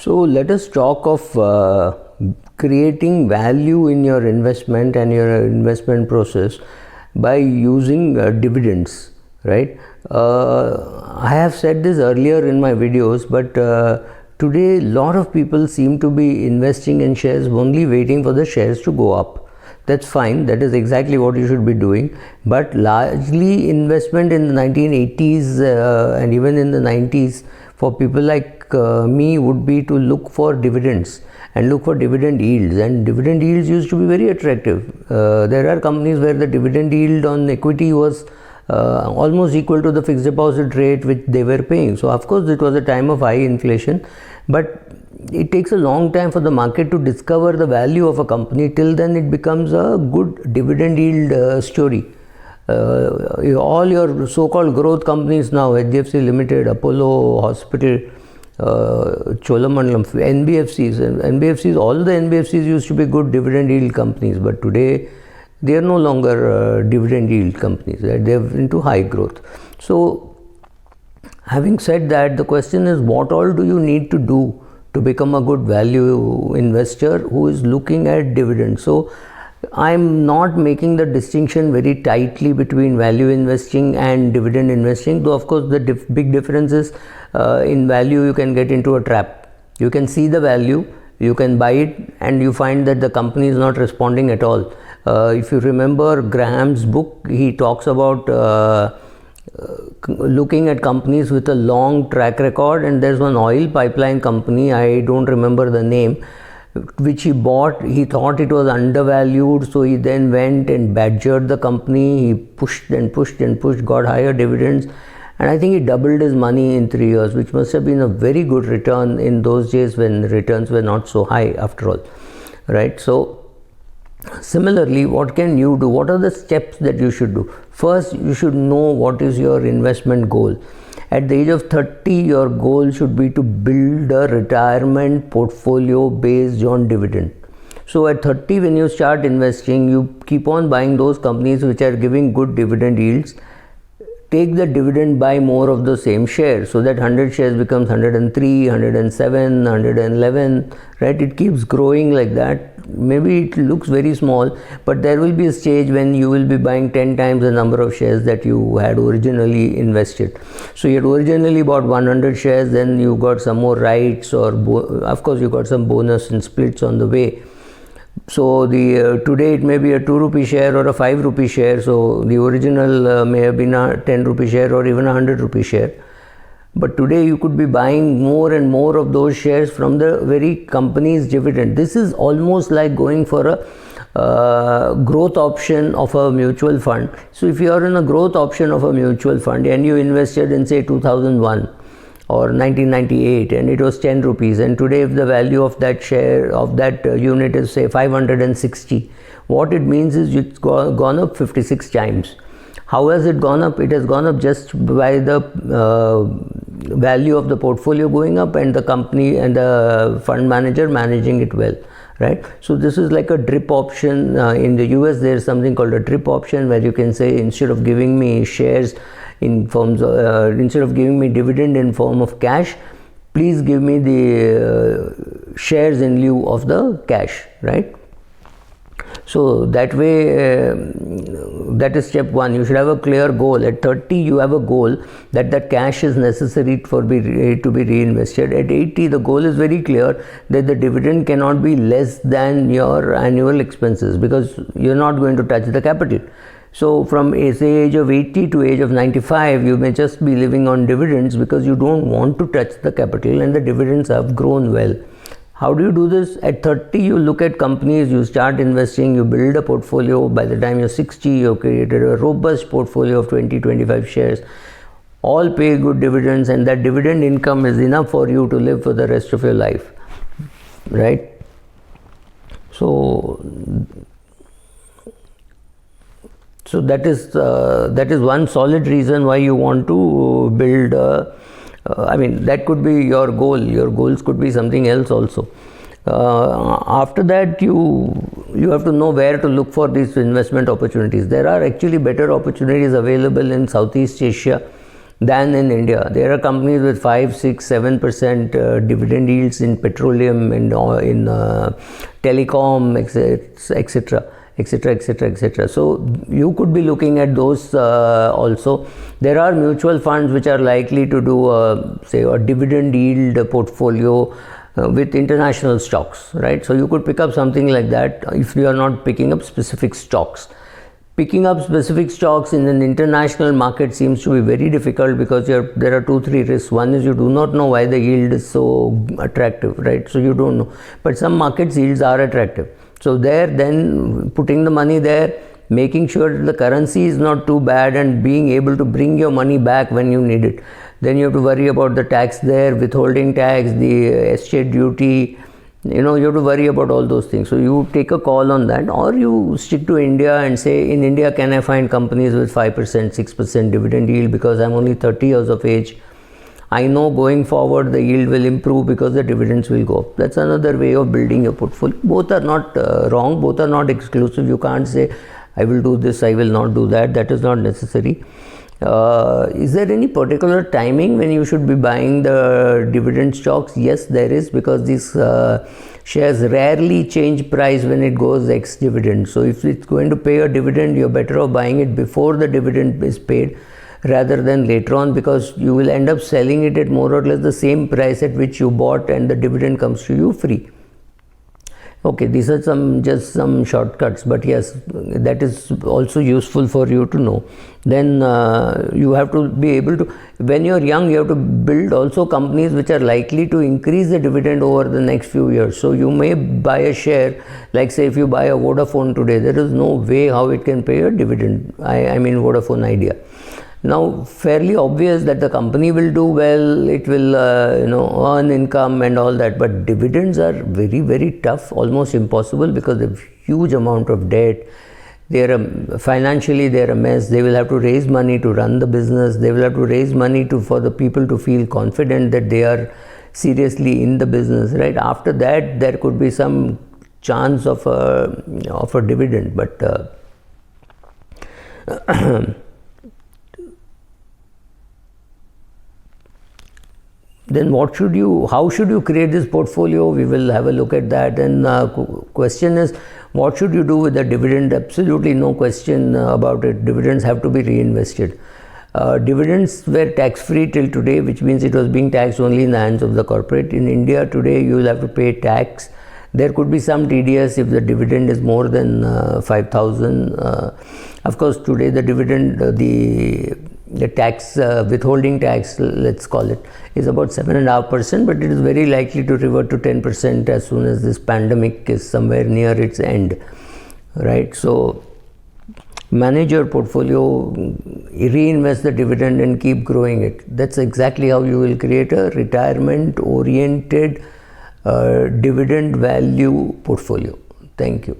So let us talk of creating value in your investment and your investment process by using dividends, right? I have said this earlier in my videos, but today a lot of people seem to be investing in shares only waiting for the shares to go up. That's fine, that is exactly what you should be doing, but largely investment in the 1980s and even in the 90s for people like me would be to look for dividends and look for dividend yields, and dividend yields used to be very attractive. There are companies where the dividend yield on equity was almost equal to the fixed deposit rate which they were paying. So of course it was a time of high inflation, but it takes a long time for the market to discover the value of a company. Till then it becomes a good dividend yield story. All your so-called growth companies now, HDFC Limited, Apollo Hospital, Cholamandalam, NBFCs, all the NBFCs used to be good dividend yield companies, but today they are no longer dividend yield companies, right? They are into high growth. So having said that, the question is, what all do you need to do to become a good value investor who is looking at dividends? So I'm not making the distinction very tightly between value investing and dividend investing, though of course the big difference is in value you can get into a trap. You can see the value, you can buy it, and you find that the company is not responding at all. If you remember Graham's book, he talks about looking at companies with a long track record, and there's one oil pipeline company, I don't remember the name, which he bought. He thought it was undervalued, so he then went and badgered the company. He pushed and pushed and pushed, got higher dividends, and I think he doubled his money in 3 years, which must have been a very good return in those days when returns were not so high after all, right? So similarly, what can you do? What are the steps that you should do? First, you should know what is your investment goal. At the age of 30, your goal should be to build a retirement portfolio based on dividend. So at 30, when you start investing, you keep on buying those companies which are giving good dividend yields. Take the dividend, buy more of the same shares, so that 100 shares becomes 103, 107, 111, right? It keeps growing like that. Maybe it looks very small, but there will be a stage when you will be buying 10 times the number of shares that you had originally invested. So you had originally bought 100 shares, then you got some more rights, or of course you got some bonus and splits on the way. So the today it may be a 2 rupee share or a 5 rupee share. So the original may have been a 10 rupee share or even a 100 rupee share. But today you could be buying more and more of those shares from the very company's dividend. This is almost like going for a growth option of a mutual fund. So if you are in a growth option of a mutual fund and you invested in say 2001 or 1998 and it was 10 rupees, and today if the value of that share of that unit is say 560, what it means is it's gone up 56 times. How has it gone up? It has gone up just by the value of the portfolio going up and the company and the fund manager managing it well, right? So this is like a drip option. In the US there is something called a drip option, where you can say, instead of giving me shares in forms of, instead of giving me dividend in form of cash, please give me the shares in lieu of the cash, right? So that way, that is step one. You should have a clear goal. At 30, you have a goal that that cash is necessary to be reinvested. At 80, the goal is very clear that the dividend cannot be less than your annual expenses, because you're not going to touch the capital. So from say age of 80 to age of 95, you may just be living on dividends because you don't want to touch the capital and the dividends have grown well. How do you do this? At 30, you look at companies, you start investing, you build a portfolio. By the time you're 60, you've created a robust portfolio of 20-25 shares. All pay good dividends, and that dividend income is enough for you to live for the rest of your life, right? So that is one solid reason why you want to build I mean, that could be your goal. Your goals could be something else also. After that, you have to know where to look for these investment opportunities. There are actually better opportunities available in Southeast Asia than in India. There are companies with 5, 6, 7% dividend yields in petroleum and in telecom, etc., etc., etc., etc. So you could be looking at those also. There are mutual funds which are likely to do say a dividend yield portfolio with international stocks, right? So you could pick up something like that if you are not picking up specific stocks. Picking up specific stocks in an international market seems to be very difficult because there are 2-3 risks. One is you do not know why the yield is so attractive, right? So you don't know. But some markets yields are attractive. So there, then putting the money there, making sure that the currency is not too bad and being able to bring your money back when you need it. Then you have to worry about the tax there, withholding tax, the estate duty. You have to worry about all those things. So you take a call on that, or you stick to India and say, in India, can I find companies with 5%, 6% dividend yield because I'm only 30 years of age. I know going forward the yield will improve because the dividends will go up. That's another way of building your portfolio. Both are not wrong, both are not exclusive. You can't say, I will do this, I will not do that. That is not necessary. Is there any particular timing when you should be buying the dividend stocks? Yes, there is, because these shares rarely change price when it goes ex-dividend. So if it's going to pay a dividend, you're better off buying it before the dividend is paid rather than later on, because you will end up selling it at more or less the same price at which you bought and the dividend comes to you free. Okay, these are just some shortcuts, but yes, that is also useful for you to know. Then you have to be able to, when you're young, you have to build also companies which are likely to increase the dividend over the next few years. So you may buy a share, like say if you buy a Vodafone today, there is no way how it can pay a dividend. I mean Vodafone Idea. Now, fairly obvious that the company will do well, it will earn income and all that, but dividends are very, very tough, almost impossible, because of huge amount of debt. Financially they're a mess. They will have to raise money to run the business. They will have to raise money for the people to feel confident that they are seriously in the business, right? After that, there could be some chance of a dividend, but then how should you create this portfolio? We will have a look at that. And question is, what should you do with the dividend? Absolutely no question about it. Dividends have to be reinvested. Dividends were tax-free till today, which means it was being taxed only in the hands of the corporate. In India today, you will have to pay tax. There could be some TDS if the dividend is more than 5,000. Of course, today the dividend, the tax, withholding tax, let's call it, is about 7.5%, but it is very likely to revert to 10% as soon as this pandemic is somewhere near its end, right? So manage your portfolio, reinvest the dividend and keep growing it. That's exactly how you will create a retirement oriented dividend value portfolio. Thank you.